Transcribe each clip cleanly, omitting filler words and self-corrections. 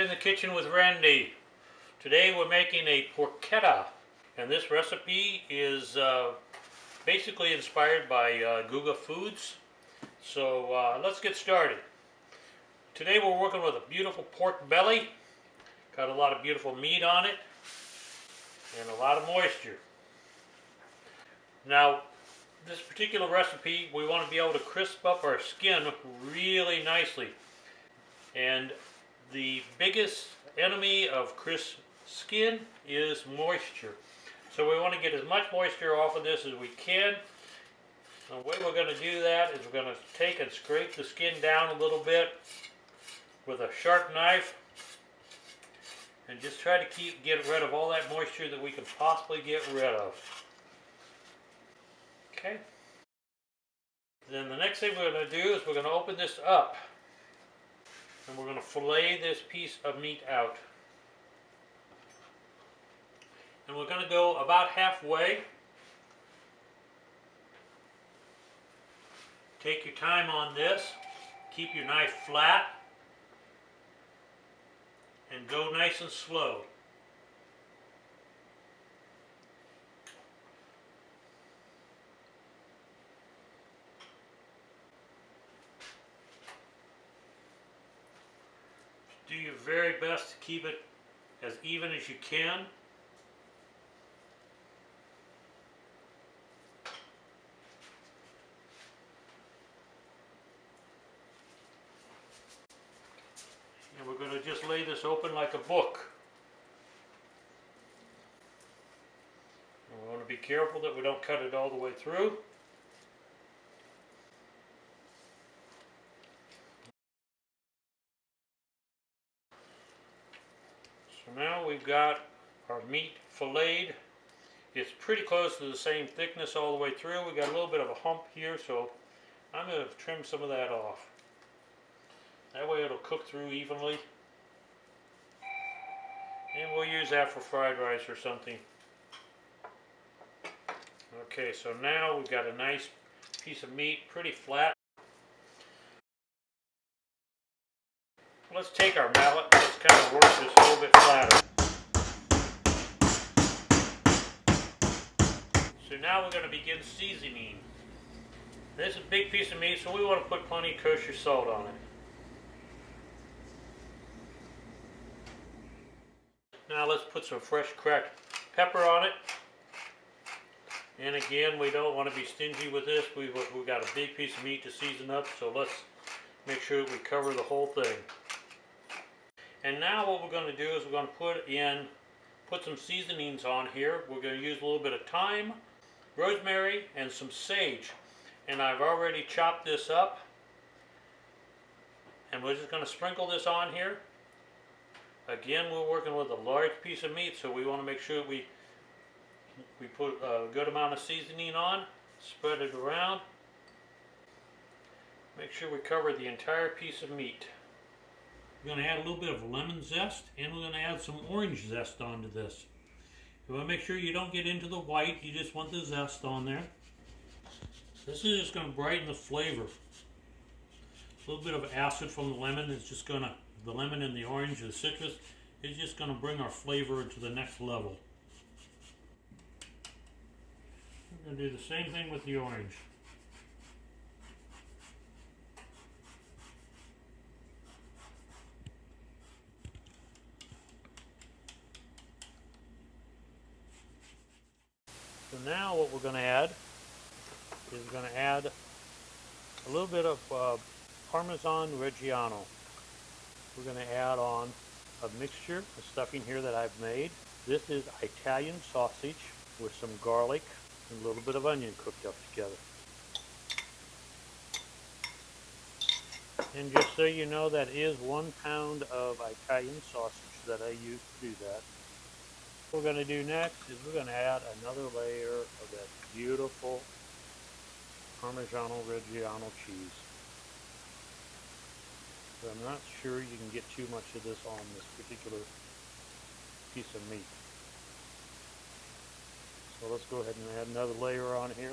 in the Kitchen with Randy. Today we're making a porchetta, and this recipe is basically inspired by Guga Foods. So let's get started. Today we're working with a beautiful pork belly. Got a lot of beautiful meat on it and a lot of moisture. Now, this particular recipe, we want to be able to crisp up our skin really nicely. And the biggest enemy of crisp skin is moisture. So we want to get as much moisture off of this as we can. And the way we're going to do that is we're going to take and scrape the skin down a little bit with a sharp knife and just try to get rid of all that moisture that we can possibly get rid of. Okay. Then the next thing we're going to do is we're going to open this up and we're going to fillet this piece of meat out. And we're going to go about halfway. Take your time on this. Keep your knife flat. And go nice and slow. Do your very best to keep it as even as you can. And we're going to just lay this open like a book. And we want to be careful that we don't cut it all the way through. So now we've got our meat filleted. It's pretty close to the same thickness all the way through. We got a little bit of a hump here, so I'm going to trim some of that off. That way it'll cook through evenly. And we'll use that for fried rice or something. Okay, so now we've got a nice piece of meat, pretty flat. Let's take our mallet and let's kind of work this a little bit flatter. So now we're going to begin seasoning. This is a big piece of meat, so we want to put plenty of kosher salt on it. Now let's put some fresh cracked pepper on it. And again, we don't want to be stingy with this. We've got a big piece of meat to season up, so let's make sure that we cover the whole thing. And now what we're going to do is we're going to put some seasonings on here. We're going to use a little bit of thyme, rosemary, and some sage. And I've already chopped this up. And we're just going to sprinkle this on here. Again, we're working with a large piece of meat, so we want to make sure we put a good amount of seasoning on, spread it around. Make sure we cover the entire piece of meat. We're going to add a little bit of lemon zest, and we're going to add some orange zest onto this. You want to make sure you don't get into the white, you just want the zest on there. This is just going to brighten the flavor. A little bit of acid from the lemon is just going to, the lemon and the orange, the citrus, is just going to bring our flavor to the next level. We're going to do the same thing with the orange. So now what we're going to add is we're going to add a little bit of Parmesan Reggiano. We're going to add on a mixture, a stuffing here that I've made. This is Italian sausage with some garlic and a little bit of onion cooked up together. And just so you know, that is 1 pound of Italian sausage that I use to do that. What we're going to do next is we're going to add another layer of that beautiful Parmesan Reggiano cheese. So I'm not sure you can get too much of this on this particular piece of meat. So let's go ahead and add another layer on here.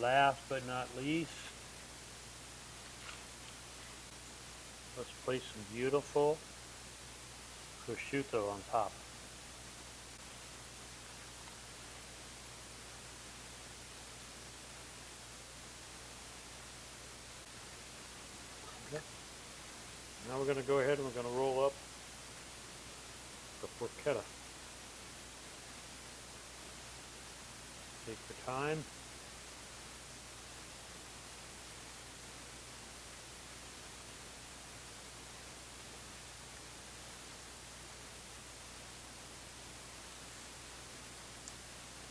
Last but not least, Let's place some beautiful prosciutto on top. Okay. Now we're going to go ahead and we're going to roll up the porchetta. Take your time.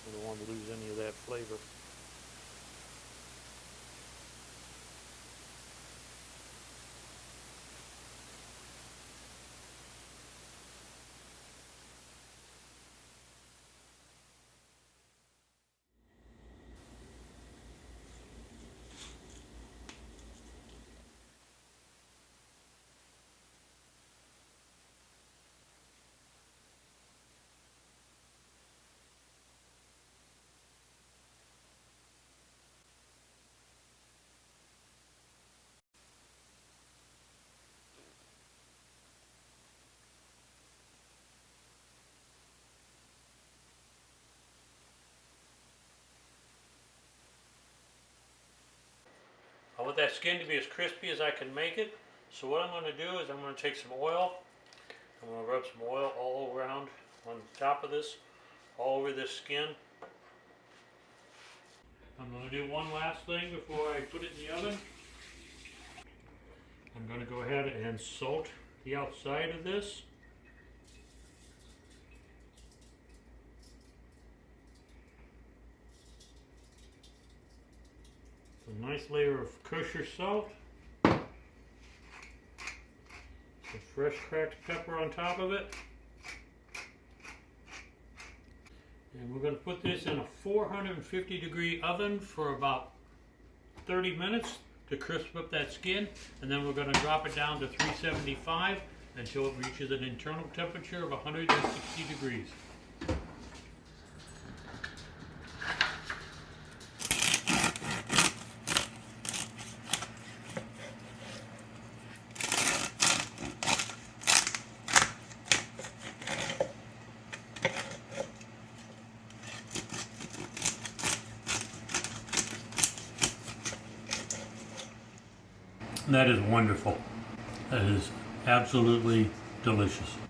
We don't want to lose any of that flavor. I want that skin to be as crispy as I can make it. So what I'm going to do is I'm going to take some oil. I'm going to rub some oil all around on top of this, all over this skin. I'm going to do one last thing before I put it in the oven. I'm going to go ahead and salt the outside of this. A nice layer of kosher salt. Some fresh cracked pepper on top of it. And we're going to put this in a 450 degree oven for about 30 minutes to crisp up that skin. And then we're going to drop it down to 375 until it reaches an internal temperature of 160 degrees. That is wonderful. That is absolutely delicious.